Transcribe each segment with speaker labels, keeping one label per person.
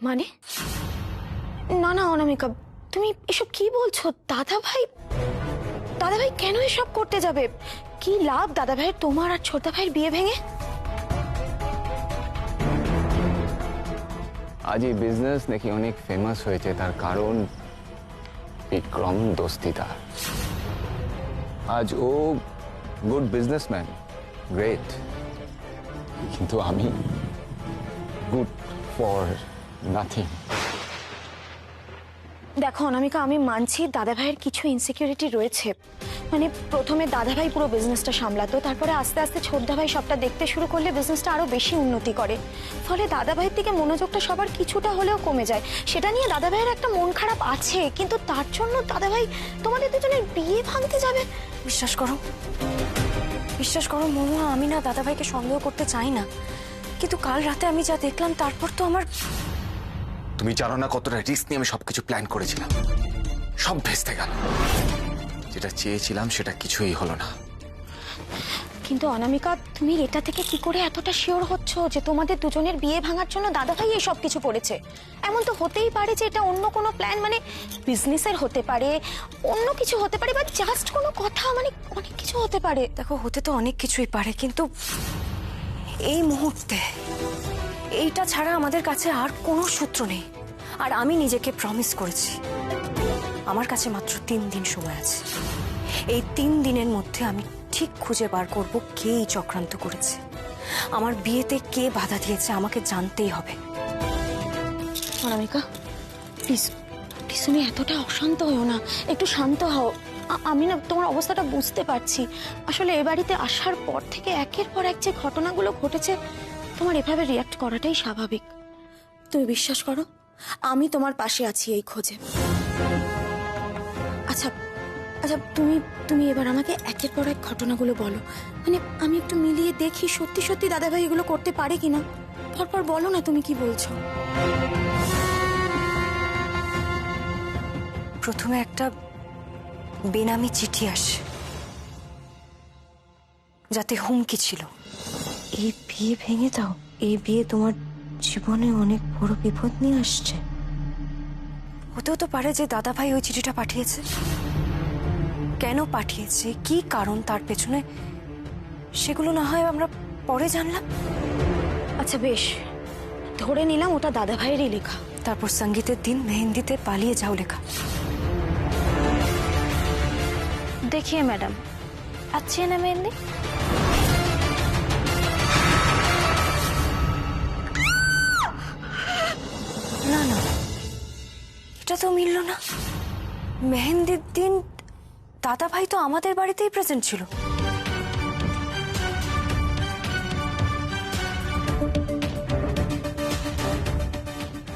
Speaker 1: মানে? না না অনামিকা, তুমি এসব কি বলছো? দাদা ভাই কেন এসব করতে যাবে? কি লাভ দাদা ভাইয়ের তোমার আর ছোটদা ভাইয়ের বিয়ে ভেঙে?
Speaker 2: আজ এই বিজনেস নাকি অনেক ফেমাস হয়েছে, তার কারণ বিক্রম দস্তিদার। আজ ও গুড বিজনেসম্যান, গ্রেট, কিন্তু আমি গুড ফর নাথিং।
Speaker 1: দেখো অনামিকা, আমি মানছি দাদা ভাইয়ের কিছু ইনসিকিউরিটি রয়েছে। মানে প্রথমে দাদা ভাই পুরো বিজনেসটা সামলাতো, তারপরে আস্তে আস্তে ছোটদা ভাই সবটা দেখতে শুরু করলে বিজনেসটা আরো বেশি উন্নতি করে। ফলে দাদা ভাইয়ের দিকে মনোযোগটা সবার কিছুটা হলেও কমে যায়। সেটা নিয়ে দাদা ভাইয়ের একটা মন খারাপ আছে, কিন্তু তার জন্য দাদা ভাই তোমাদের দুজনের বিয়ে ভাঙতে যাবে?
Speaker 3: বিশ্বাস করো মহুয়া, আমি না দাদা ভাইকে সন্দেহ করতে চাই না, কিন্তু কাল রাতে আমি যা দেখলাম তারপর তো আমার...
Speaker 4: তুমি জানো না কতটা রিস্ক নিয়ে আমি সবকিছু প্ল্যান করেছিলাম, সব ভেস্তে গেল। যেটা চেয়েছিলাম সেটা কিছুই হলো না।
Speaker 1: কিন্তু অনামিকা, তুমি এটা থেকে কি করে এতটা শিওর হচ্ছ যে তোমাদের দুজনের বিয়ে ভাঙার জন্য দাদা ভাই এই সব কিছু করেছে? এমন তো হতেই পারে যে এটা অন্য কোনো প্ল্যান, মানে বিজনেসের হতে পারে, অন্য কিছু হতে পারে, বা জাস্ট কোনো কথা, মানে অনেক কিছু হতে পারে।
Speaker 3: দেখো, হতে তো অনেক কিছুই পারে, কিন্তু এই মুহূর্তে এইটা ছাড়া আমাদের কাছে আর কোনো সূত্র নেই। আর আমি নিজেকে প্রমিস করেছি, আমার কাছে মাত্র 3 দিন সময় আছে। এই 3 দিনের মধ্যে আমি ঠিক খুঁজে বার করব কে এই চক্রান্ত করেছে, আমার বিয়েতে কে বাধা দিয়েছে, আমাকে জানতেই হবে।
Speaker 1: অনামিকা প্লিজ প্লিজ, তুমি এতটা অশান্ত হও না, একটু শান্ত হও। আমি না তোমার অবস্থাটা বুঝতে পারছি। আসলে এ বাড়িতে আসার পর থেকে একের পর এক যে ঘটনাগুলো ঘটেছে, তোমার এভাবে রিয়াক্ট করাটাই স্বাভাবিক। তুমি বিশ্বাস করো, আমি তোমার পাশে আছি এই খোঁজে। আচ্ছা আচ্ছা, তুমি এবার আমাকে একের পর এক ঘটনাগুলো বলো। মানে আমি একটু মিলিয়ে দেখি সত্যি সত্যি দাদাভাই এগুলো করতে পারে কিনা। পরপর বলো না তুমি কি বলছো।
Speaker 3: প্রথমে একটা বেনামি চিঠি আসে, যাতে হুমকি ছিল, এই বিয়ে ভেঙে দাও, এই বিয়ে তোমার জীবনে অনেক বড় বিপদ নিয়ে আসছে। হতেও তো পারে যে দাদা ভাই ওই চিঠিটা পাঠিয়েছে। কেন পাঠিয়েছে, কি কারণ তার পেছনে, সেগুলো না হয় আমরা পরে জানলাম।
Speaker 1: আচ্ছা বেশ, ধরে নিলাম ওটা দাদা ভাইয়েরই লেখা।
Speaker 3: তারপর সঙ্গীতের দিন মেহেন্দিতে পালিয়ে যাও লেখা।
Speaker 1: देखिए मैडम, अच्छी है ना मेहंदी?
Speaker 3: না না, এটা তো মিলল না। মেহেন্দির দিন দাদা ভাই তো আমাদের বাড়িতেই প্রেজেন্ট ছিল।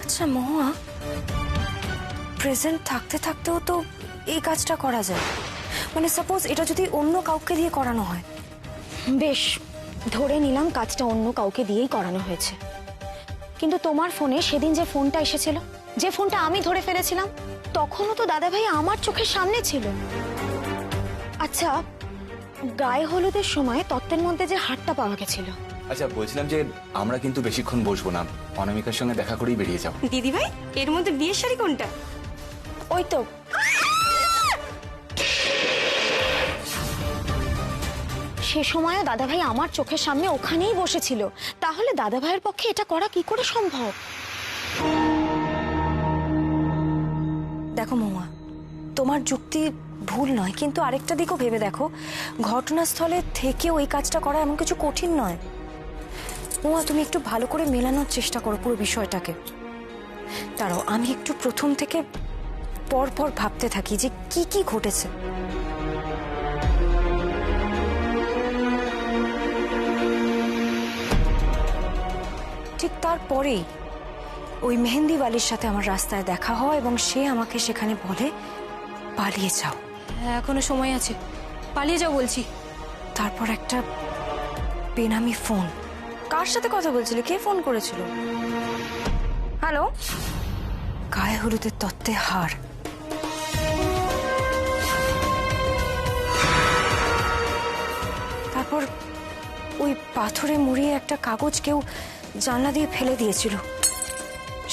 Speaker 3: আচ্ছা মহুয়া, প্রেজেন্ট থাকতে থাকতেও তো এই কাজটা করা যায়। মানে সাপোজ এটা যদি অন্য কাউকে দিয়ে করানো হয়।
Speaker 1: বেশ, ধরে নিলাম কাজটা অন্য কাউকে দিয়েই করানো হয়েছে, কিন্তু তোমার ফোনে সেদিন যে ফোনটা এসেছিল, যে ফোনটা আমি ধরে ফেলেছিলাম, তখনও তো দাদা ভাই আমার চোখের সামনে ছিল। আচ্ছা, গায়ে হলুদের সময় তত্ত্বের মধ্যে যে হারটা পাওয়া গেছিল।
Speaker 4: আচ্ছা, বলছিলাম যে আমরা কিন্তু বেশিক্ষণ বসবো না, অনামিকার সঙ্গে দেখা করেই বেরিয়ে যাবো।
Speaker 3: দিদি ভাই, এর মধ্যে বিয়ের শাড়ি কোনটা?
Speaker 1: ওই তো। সে সময়ও দাদা ভাই আমার চোখের সামনে ওখানেই বসেছিল, তাহলে দাদা ভাইয়ের পক্ষে এটা করা কি করে সম্ভব?
Speaker 3: দেখো মহুয়া, তোমার যুক্তি ভুল নয়, কিন্তু আরেকটা দিকও ভেবে দেখো, ঘটনাস্থলে থেকে ওই কাজটা করা এমন কিছু কঠিন নয়। মহুয়া, তুমি একটু ভালো করে মেলানোর চেষ্টা করো পুরো বিষয়টাকে। দাঁড়াও, আমি একটু প্রথম থেকে পরপর ভাবতে থাকি যে কি কি ঘটেছে। ঠিক তারপরেই ওই মেহেন্দিওয়ালির সাথে আমার রাস্তায় দেখা হয় এবং সে আমাকে সেখানে বলে পালিয়ে যাও।
Speaker 5: এখনো সময় আছে, পালিয়ে যাও বলছি।
Speaker 3: তারপর একটা বেনামি ফোন। কার সাথে কথা বলছিলে, কে ফোন করেছিল? হ্যালো, গায়ে হলুদের তত্ত্বে হার। তারপর ওই পাথরে মুড়িয়ে একটা কাগজ কেউ জানলা দিয়ে ফেলে দিয়েছিল,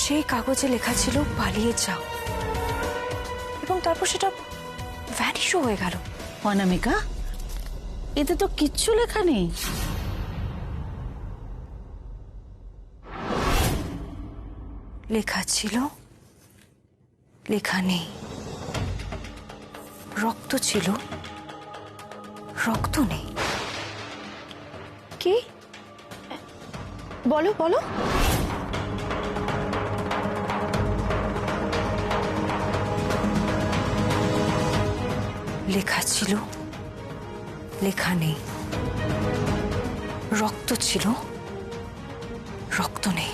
Speaker 3: সেই কাগজে লেখা ছিল পালিয়ে যাও, এবং তারপর সেটা ভ্যানিশও হয়ে গেল।
Speaker 6: অনামিকা, এতে তো কিচ্ছু লেখা নেই।
Speaker 3: লেখা ছিল, লেখা নেই। রক্ত ছিল, রক্ত নেই।
Speaker 1: কি? বলো বলো।
Speaker 3: লেখা ছিল, লেখা নেই। রক্ত ছিল, রক্ত নেই।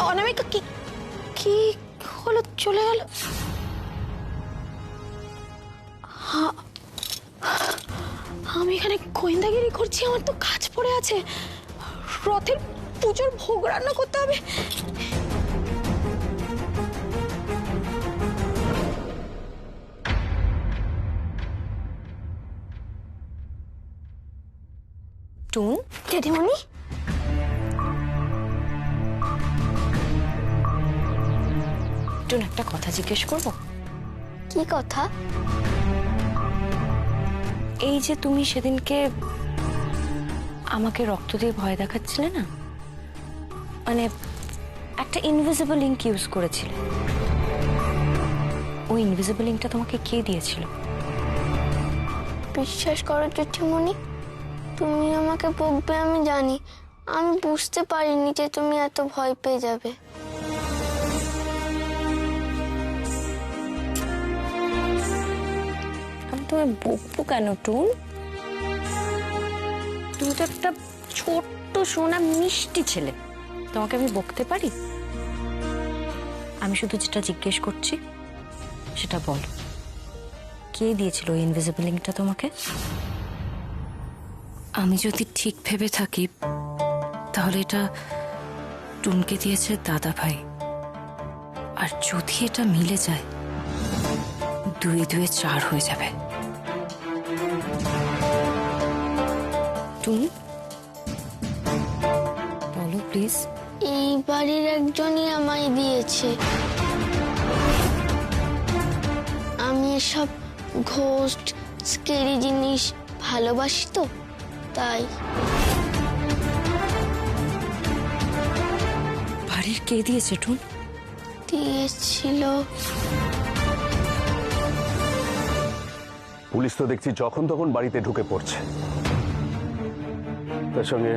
Speaker 1: অনামিকা, কি কি হলো? চলে গেল? আমি এখানে গোয়েন্দাগিরি করছি, আমার তো কাজ পড়ে আছে। রথের পুজোর ভোগ রান্না করতে হবে।
Speaker 3: টুন,
Speaker 1: দিদিমণি,
Speaker 3: টুন, একটা কথা জিজ্ঞেস করব?
Speaker 1: কি কথা?
Speaker 3: এই যে তুমি সেদিনকে আমাকে রক্ত দিয়ে ভয় দেখাচ্ছিলে না, মানে একটা ইনভিজিবল ইঙ্ক ইউজ করেছিলে, ওই ইনভিজিবল ইঙ্কটা তোমাকে কে দিয়েছিল?
Speaker 7: বিশ্বাস করো জেঠিমণি, তুমি আমাকে বকবে আমি জানি। আমি বুঝতে পারিনি যে তুমি এত ভয় পেয়ে যাবে।
Speaker 3: আমি তোমায় বকবো কেন টুন? তুমি তো একটা ছোট্ট সোনা মিষ্টি ছেলে, তোমাকে আমি বকতে পারি? আমি শুধু যেটা জিজ্ঞেস করছি সেটা বলো, কে দিয়েছিল ওই ইনভিজিবল ইঙ্কটা তোমাকে? আমি যদি ঠিক ভেবে থাকি তাহলে এটা টুনকে দিয়েছে দাদা ভাই, আর যদি এটা মিলে যায় 2 × 2 = 4 হয়ে যাবে। টুন, বলো প্লিজ।
Speaker 7: এই বাড়ির একজনই আমায় দিয়েছে। আমি এসব ঘোস্ট স্কেরি জিনিস ভালোবাসি তো, তাই।
Speaker 3: বাড়ির কে দিয়েছে টুন?
Speaker 7: দিয়েছিল
Speaker 8: পুলিশ তো দেখছি যখন তখন বাড়িতে ঢুকে পড়ছে। তার সঙ্গে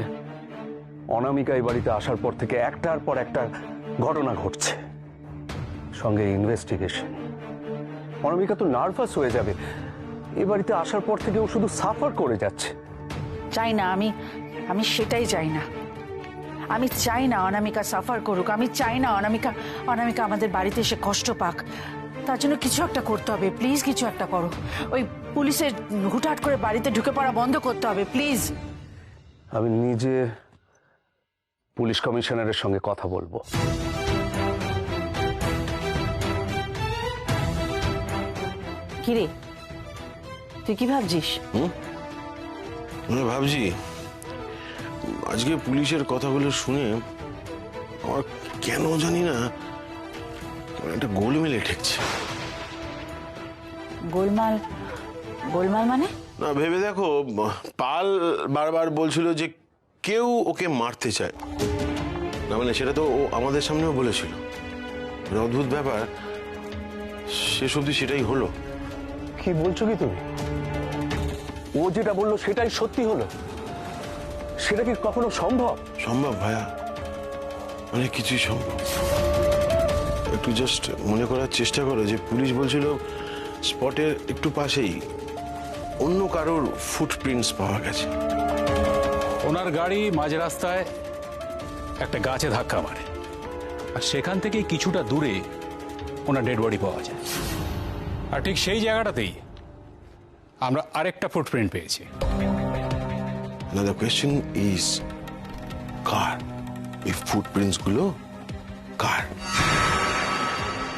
Speaker 8: অনামিকা এই বাড়িতে আসার পর থেকে একটার পর একটা ঘটনা ঘটছে, সঙ্গে ইনভেস্টিগেশন। অনামিকা তো নার্ভাস হয়ে যাবে। এই বাড়িতে আসার পর থেকে ও শুধু সাফার করে যাচ্ছে।
Speaker 6: চাই না, আমি সেটাই চাই না। আমি চাই না অনামিকা সাফার করুক। আমি চাই না অনামিকা আমাদের বাড়িতে এসে কষ্ট পাক। তার জন্য কিছু একটা করতে হবে, প্লিজ কিছু একটা করো। ওই পুলিশের হুটহাট করে বাড়িতে ঢুকে পড়া বন্ধ করতে হবে, প্লিজ।
Speaker 8: আমি নিজে পুলিশ কমিশনারের সঙ্গে কথা বলবো।
Speaker 6: কিরে, তুই কি ভাবছিস?
Speaker 9: আমি ভাবছি আজকে পুলিশের কথাগুলো শুনে আমার কেন জানি না একটা গোলমেলে ঠেকছে।
Speaker 6: গোলমাল? গোলমাল মানে?
Speaker 9: না, ভেবে দেখো, পাল বারবার বলছিল যে কেউ ওকে মারতে চায় না, মানে সেটা তো ও আমাদের সামনেও বলেছিল। অদ্ভুত ব্যাপার, শেষ অবধি সেটাই হলো।
Speaker 8: কি বলছো কি তুমি? ও যেটা বললো সেটাই সত্যি হলো? সেটা কি কখনো সম্ভব?
Speaker 9: সম্ভব ভাইয়া, অনেক কিছুই সম্ভব। একটু জাস্ট মনে করার চেষ্টা করো যে পুলিশ বলছিল স্পটের একটু পাশেই অন্য কারোর ফুটপ্রিন্টস পাওয়া গেছে।
Speaker 10: ওনার গাড়ি মাঝ রাস্তায় একটা গাছে ধাক্কা মারে, আর সেখান থেকে কিছুটা দূরে ওনার ডেড বডি পাওয়া যায়। আর ঠিক সেই জায়গাটাতেই আমরা আরেকটা ফুটপ্রিন্ট পেয়েছি।
Speaker 9: Now the question is, কার এই ফুটপ্রিন্টস গুলো? কার?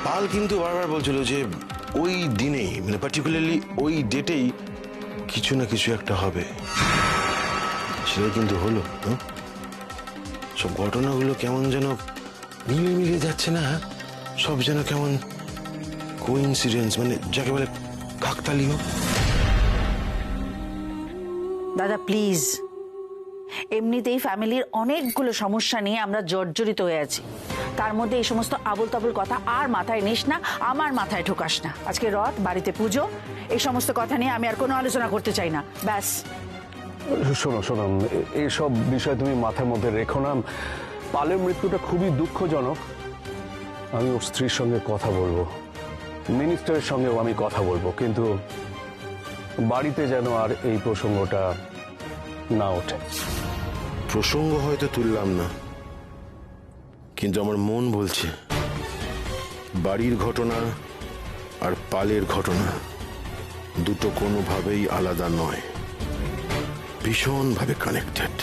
Speaker 9: পাল কিন্তু বারবার বলছিল যে ওই দিনেই, মানে পার্টিকুলারলি ওই ডেটেই কিছু না কিছু একটা হবে। সেটাই কিন্তু হলো। সব ঘটনাগুলো কেমন যেন মিলে মিলে যাচ্ছে না? সব যেন কেমন কোইন্সিডেন্স, মানে যাকে বলে কাকতালীয়।
Speaker 6: দাদা প্লিজ, এমনিতেই ফ্যামিলির অনেকগুলো সমস্যা নিয়ে আমরা জর্জরিত হয়ে আছি, তার মধ্যে এই সমস্ত আবল তাবল কথা আর মাথায় নিস না, আমার মাথায় ঢোকাস না। আজকে রথ, বাড়িতে পুজো, এই সমস্ত কথা নিয়ে আমি আর কোনো আলোচনা করতে চাই না, ব্যাস।
Speaker 8: শোনো শোনো, এইসব বিষয় তুমি মাথার মধ্যে রেখো না। পালের মৃত্যুটা খুবই দুঃখজনক। আমি ওর স্ত্রীর সঙ্গে কথা বলবো, মিনিস্টারের সঙ্গেও আমি কথা বলবো, কিন্তু বাড়িতে যেন আর এই প্রসঙ্গটা না ওঠে।
Speaker 9: প্রসঙ্গ হয়তো তুললাম না, কিন্তু আমার মন বলছে বাড়ির ঘটনা আর পালের ঘটনা দুটো কোনোভাবেই আলাদা নয়, ভীষণভাবে কানেক্টেড।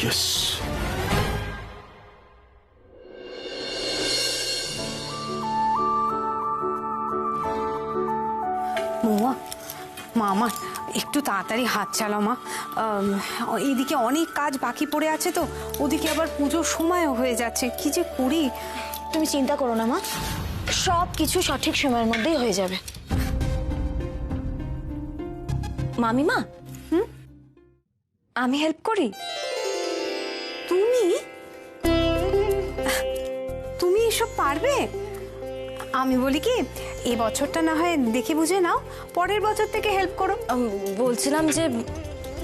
Speaker 9: ইয়েস।
Speaker 5: মহুয়া, মা আমার একটু তাড়াতাড়ি হাত চালাও মা। এইদিকে অনেক কাজ বাকি পড়ে আছে তো, ওদিকে আবার পুজোর সময়ও হয়ে যাচ্ছে, কি যে করি।
Speaker 1: তুমি চিন্তা করো না মা, সব কিছু সঠিক সময়ের মধ্যেই হয়ে যাবে।
Speaker 3: মামিমা, আমি হেল্প করি?
Speaker 5: তুমি তুমি এসব পারবে? আমি বলি কি, এই বছরটা না হয় দেখে বুঝে নাও, পরের বছর থেকে হেল্প করো।
Speaker 3: বলছিলাম যে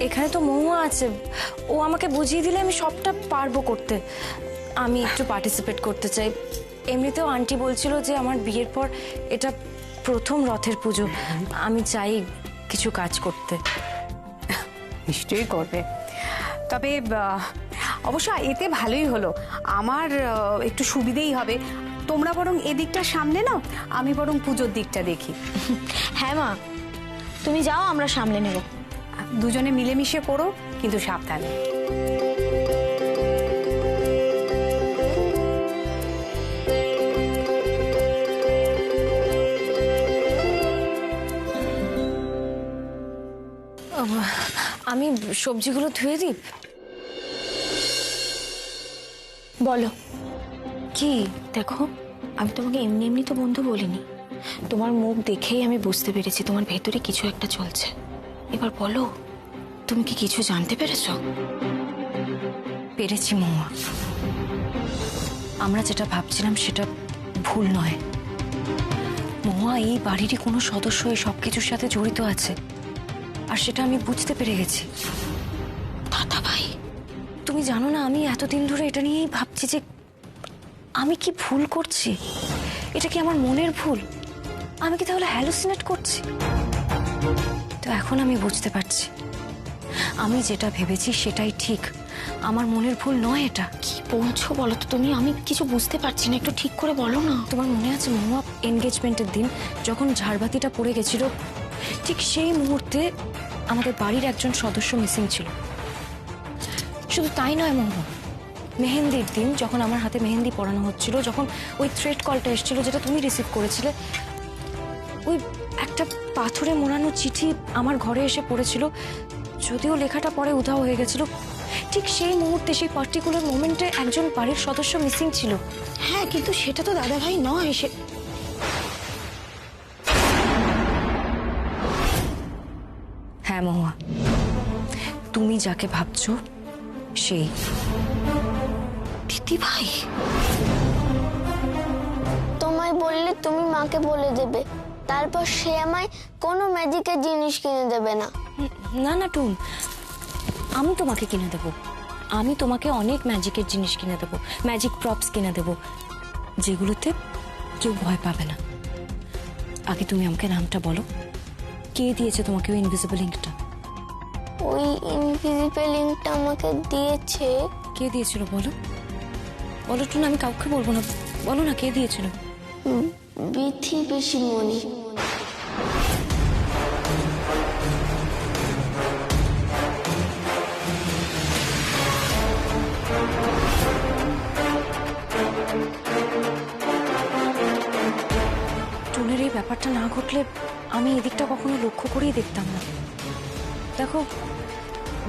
Speaker 3: এখানে তো মহুয়া আছে, ও আমাকে বুঝিয়ে দিলে আমি সবটা পারবো করতে। আমি একটু পার্টিসিপেট করতে চাই। এমনিতেও আন্টি বলছিল যে আমার বিয়ের পর এটা প্রথম রথের পুজো, আমি চাই কিছু কাজ করতে।
Speaker 5: নিশ্চয়ই করবে, তবে অবশ্য এতে ভালোই হলো, আমার একটু সুবিধেই হবে। তোমরা বরং এদিকটা সামনে নাও, আমি বরং পুজোর দিকটা দেখি।
Speaker 1: হ্যাঁ মা, তুমি যাও, আমরা সামলে নেব।
Speaker 5: দুজনে মিলেমিশে করো, কিন্তু সাবধানে।
Speaker 3: আমি সবজিগুলো ধুয়ে দিই।
Speaker 1: বলো
Speaker 3: কি?
Speaker 1: দেখো, আমি তোমাকে এমনি এমনি তো বন্ধু বলিনি, তোমার মুখ দেখেই আমি বুঝতে পেরেছি তোমার ভেতরে কিছু একটা চলছে। এবার বলো, তুমি কি কিছু জানতে পেরেছো?
Speaker 3: পেরেছি মহুয়া, আমরা যেটা ভাবছিলাম সেটা ভুল নয়। মহুয়া, এই বাড়িরই কোনো সদস্য এই সবকিছুর সাথে জড়িত আছে, আর সেটা আমি বুঝতে পেরে গেছি।
Speaker 1: দাদা ভাই,
Speaker 3: তুমি জানো না, আমি এতদিন ধরে এটা নিয়েই ভাবছি যে আমি কি ভুল করছি। এটা কি আমার মনের ভুল? আমি কি তাহলে হ্যালুসিনেট করছি? তো এখন আমি বুঝতে পারছি, আমি যেটা ভেবেছি সেটাই ঠিক, আমার মনের ভুল নয় এটা।
Speaker 1: কি বলছো বলো তো তুমি? আমি কিছু বুঝতে পারছি না, একটু ঠিক করে বলো না।
Speaker 3: তোমার মনে আছে মহুয়া, এনগেজমেন্টের দিন যখন ঝাড়বাতিটা পড়ে গেছিল, ঠিক সেই মুহূর্তে আমাদের বাড়ির একজন সদস্য মিসিং ছিল। শুধু তাই নয় মহুয়া, মেহেন্দির দিন যখন আমার হাতে মেহেন্দি পরানো হচ্ছিল, যখন ওই থ্রেড কলটা এসেছিল যেটা তুমি রিসিভ করেছিলে, ওই একটা পাথরে মোড়ানো চিঠি আমার ঘরে এসে পড়েছিল, যদিও লেখাটা পরে উধাও হয়ে গেছিল। ঠিক সেই মুহূর্তে, সেই পার্টিকুলার মোমেন্টে একজন বাড়ির সদস্য মিসিং ছিল।
Speaker 1: হ্যাঁ, কিন্তু সেটা তো দাদা ভাই নয়।
Speaker 3: হ্যাঁ মহুয়া, তুমি যাকে ভাবছো সেই।
Speaker 1: দিদি ভাই,
Speaker 7: তোমায় বললে তুমি মাকে বলে দেবে, তারপর সে আমায় কোনো ম্যাজিকের জিনিস কিনে দেবে না।
Speaker 3: না না টুন, আমি তোমাকে কিনে দেবো। আমি তোমাকে অনেক ম্যাজিকের জিনিস কিনে দেবো, ম্যাজিক প্রপস কিনে দেবো, যেগুলোতে কেউ ভয় পাবে না। আগে তুমি আমাকে নামটা বলো, কে দিয়েছে তোমাকে ওই ইনভিজিবল ইঙ্কটা?
Speaker 7: ওই ইনভিজিবল ইঙ্কটা আমাকে দিয়েছে।
Speaker 3: কে দিয়েছিল বলো? বলো টুন, আমি কাউকে বলবো না, বলো না কে দিয়েছিল।
Speaker 7: বিথি পিসিমণি।
Speaker 3: টুনের এই ব্যাপারটা না ঘটলে আমি এদিকটা কখনো লক্ষ্য করেই দেখতাম না। দেখো,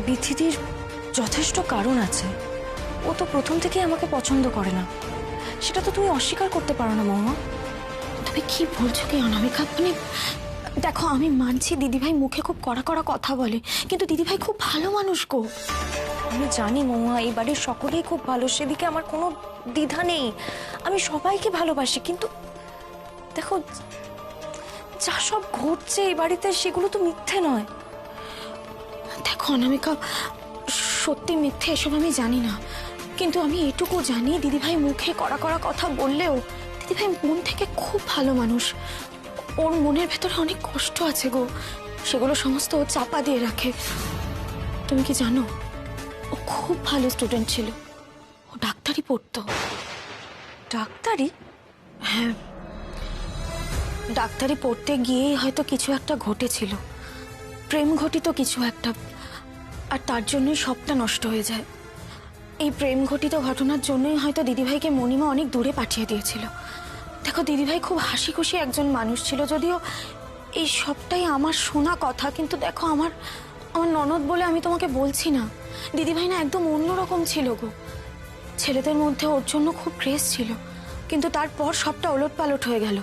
Speaker 3: বিথিদির যথেষ্ট কারণ আছে। ও তো প্রথম থেকেই আমাকে পছন্দ করে না, সেটা তো তুমি অস্বীকার করতে পারো না মহুয়া।
Speaker 1: তুমি কি বলছো কি অনামিকা? মানে দেখো, আমি মানছি দিদিভাই মুখে খুব কড়া কড়া কথা বলে, কিন্তু দিদিভাই খুব ভালো মানুষ গো।
Speaker 3: আমি জানি মহুয়া, এই বাড়ির সকলেই খুব ভালো, সেদিকে আমার কোনো দ্বিধা নেই। আমি সবাইকে ভালোবাসি, কিন্তু দেখো যা সব ঘটছে এই বাড়িতে সেগুলো তো মিথ্যে নয়।
Speaker 1: দেখো অনামিকা, সত্যি মিথ্যে এসব আমি জানি না, কিন্তু আমি এটুকু জানি দিদিভাই মুখে কড়া কড়া কথা বললেও দিদিভাই মন থেকে খুব ভালো মানুষ। ওর মনের ভেতরে অনেক কষ্ট আছে গো, সেগুলো সমস্ত ও চাপা দিয়ে রাখে। তুমি কি জানো, ও খুব ভালো স্টুডেন্ট ছিল, ও ডাক্তারি পড়তো।
Speaker 3: ডাক্তারি?
Speaker 1: হ্যাঁ, ডাক্তারি পড়তে গিয়েই হয়তো কিছু একটা ঘটেছিল, প্রেম ঘটিত কিছু একটা, আর তার জন্যই সবটা নষ্ট হয়ে যায়। এই প্রেম ঘটিত ঘটনার জন্যই হয়তো দিদিভাইকে মণিমা অনেক দূরে পাঠিয়ে দিয়েছিল। দেখো, দিদিভাই খুব হাসি খুশি একজন মানুষ ছিল, যদিও এই সবটাই আমার শোনা কথা, কিন্তু দেখো আমার ননদ বলে আমি তোমাকে বলছি না, দিদিভাই না একদম অন্যরকম ছিল গো। ছেলেদের মধ্যে ওর জন্য খুব ক্রেজ ছিল, কিন্তু তারপর সবটা ওলটপালট হয়ে গেল।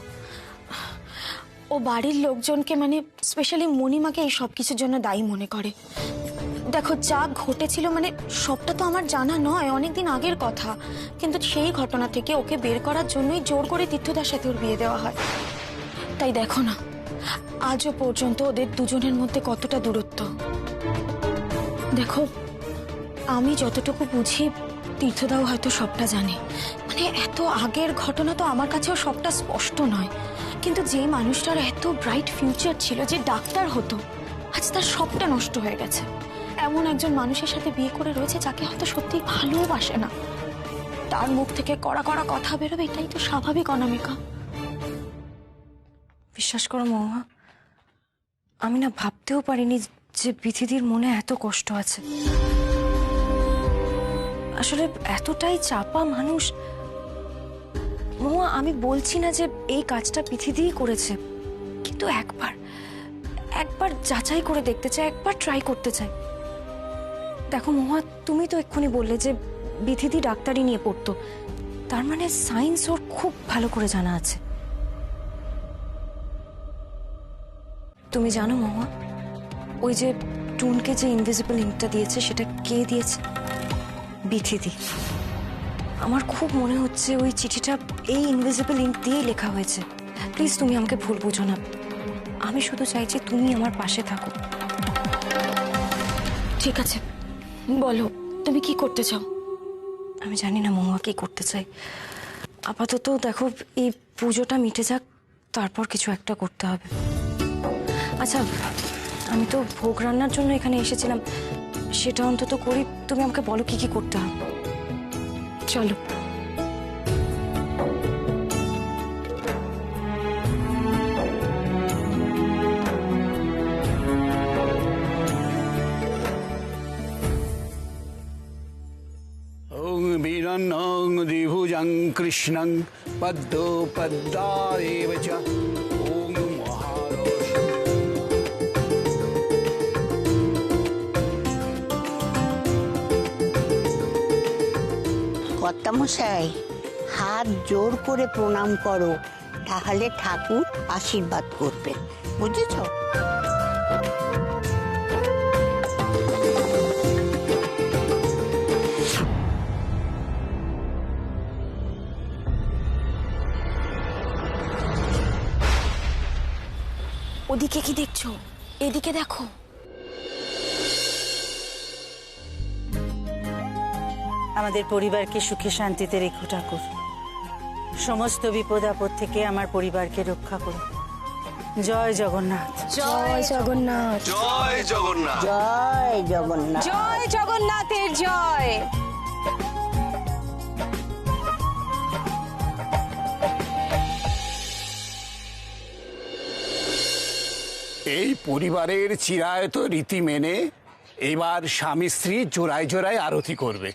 Speaker 1: ও বাড়ির লোকজনকে, মানে স্পেশালি মণিমাকে এই সব কিছুর জন্য দায়ী মনে করে। দেখো, যা ঘটেছিল মানে সবটা তো আমার জানা নয়, অনেকদিন আগের কথা, কিন্তু সেই ঘটনা থেকে ওকে বের করার জন্যই জোর করে তীর্থদার সাথে ওর বিয়ে দেওয়া হয়। তাই দেখো না, আজও পর্যন্ত ওদের দুজনের মধ্যে কতটা দূরত্ব। দেখো, আমি যতটুকু বুঝি তীর্থদাও হয়তো সবটা জানে। মানে এত আগের ঘটনা তো আমার কাছেও সবটা স্পষ্ট নয়, কিন্তু যে মানুষটার এত ব্রাইট ফিউচার ছিল, যে ডাক্তার হতো, আজ তার সবটা নষ্ট হয়ে গেছে। এমন একজন মানুষের সাথে বিয়ে করে রয়েছে যাকে হয়তো সত্যি ভালোবাসে না, তার মুখ থেকে কড়া কড়া কথা বেরোবে, এটাই তো স্বাভাবিক অনামিকা।
Speaker 3: বিশ্বাস করো মহুয়া, আমি না ভাবতেও পারিনি যে বিথিদির মনে এত কষ্ট আছে। আসলে এতটাই চাপা মানুষ। মহুয়া, আমি বলছি না যে এই কাজটা বিথিদিই করেছে, কিন্তু একবার যাচাই করে দেখতে চাই, একবার ট্রাই করতে চাই। দেখো মহুয়া, তুমি তো এক্ষুনি বললে যে বিথিদি ডাক্তারি নিয়ে পড়তো, তার মানে সায়েন্স ওর খুব ভালো করে জানা আছে। তুমি জানো মহুয়া, ওই যে টুনকে যে ইনভিজিবল ইঙ্কটা দিয়েছে সেটা কে দিয়েছে? বিথিদি। আমার খুব মনে হচ্ছে ওই চিঠিটা এই ইনভিজিবল ইঙ্ক দিয়েই লেখা হয়েছে। প্লিজ তুমি আমাকে ভুল বুঝো না, আমি শুধু চাইছি তুমি আমার পাশে থাকো।
Speaker 1: ঠিক আছে, বলো তুমি কি করতে চাও?
Speaker 3: আমি জানি না মহুয়া কি করতে চাই। আপাতত দেখো, এই পুজোটা মিটে যাক, তারপর কিছু একটা করতে হবে। আচ্ছা, আমি তো ভোগ রান্নার জন্য এখানে এসেছিলাম, সেটা অন্তত করি। তুমি আমাকে বলো কি কি করতে হবে।
Speaker 1: চলো।
Speaker 11: ওং বীরন্নং দ্বিভুজং কৃষ্ণং পদ্মো পদ্মাদেব চ ওং মহারোষ।
Speaker 12: কর্তামশাই, হাত জোর করে প্রণাম করো, তাহলে ঠাকুর আশীর্বাদ করবেন, বুঝেছ?
Speaker 1: ওদিকে কি দেখছো? এদিকে দেখো।
Speaker 13: আমাদের পরিবারকে সুখে শান্তিতে রেখো ঠাকুর। সমস্ত বিপদ আপদ থেকে আমার পরিবারকে রক্ষা করো। জয় জগন্নাথ।
Speaker 1: জয় জগন্নাথ।
Speaker 9: জয় জগন্নাথ।
Speaker 12: জয় জগন্নাথ।
Speaker 5: জয় জগন্নাথের জয়।
Speaker 11: এই পরিবারের চিরায়ত রীতি মেনে এবার স্বামী স্ত্রী জোড়ায় জোড়ায় আরতি করবে।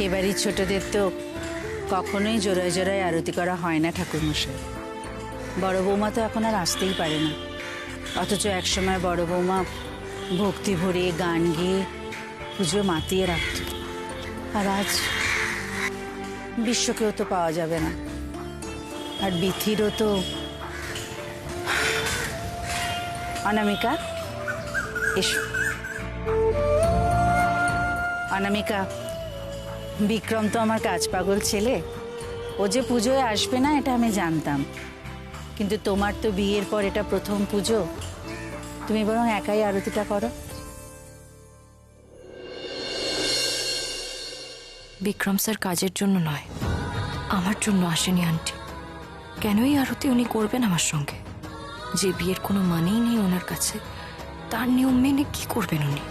Speaker 13: এবারই ছোটদের তো কখনোই জোড়ায় জোড়ায় আরতি করা হয় না ঠাকুরমশাই। বড় বৌমা তো এখন আর আসতেই পারে না, অথচ একসময় বড় বৌমা ভক্তি ভরে গান গেয়ে পুজো মাতিয়ে রাখত। আর আজ বিশ্বকেও তো পাওয়া যাবে না, আর বিথিরও তো। অনামিকা এসো। অনামিকা, বিক্রম তো আমার কাজ পাগল ছেলে, ও যে পুজোয় আসবে না এটা আমি জানতাম, কিন্তু তোমার তো বিয়ের পর এটা প্রথম পুজো, তুমি বরং একাই আরতিটা করো।
Speaker 3: বিক্রম স্যার কাজের জন্য নয়, আমার জন্য আসেনি আন্টি। কেনই আরতি উনি করবেন আমার সঙ্গে? যে বিয়ের কোনো মানেই নেই ওনার কাছে, তার নিয়ম মেনে কি করবেন উনি?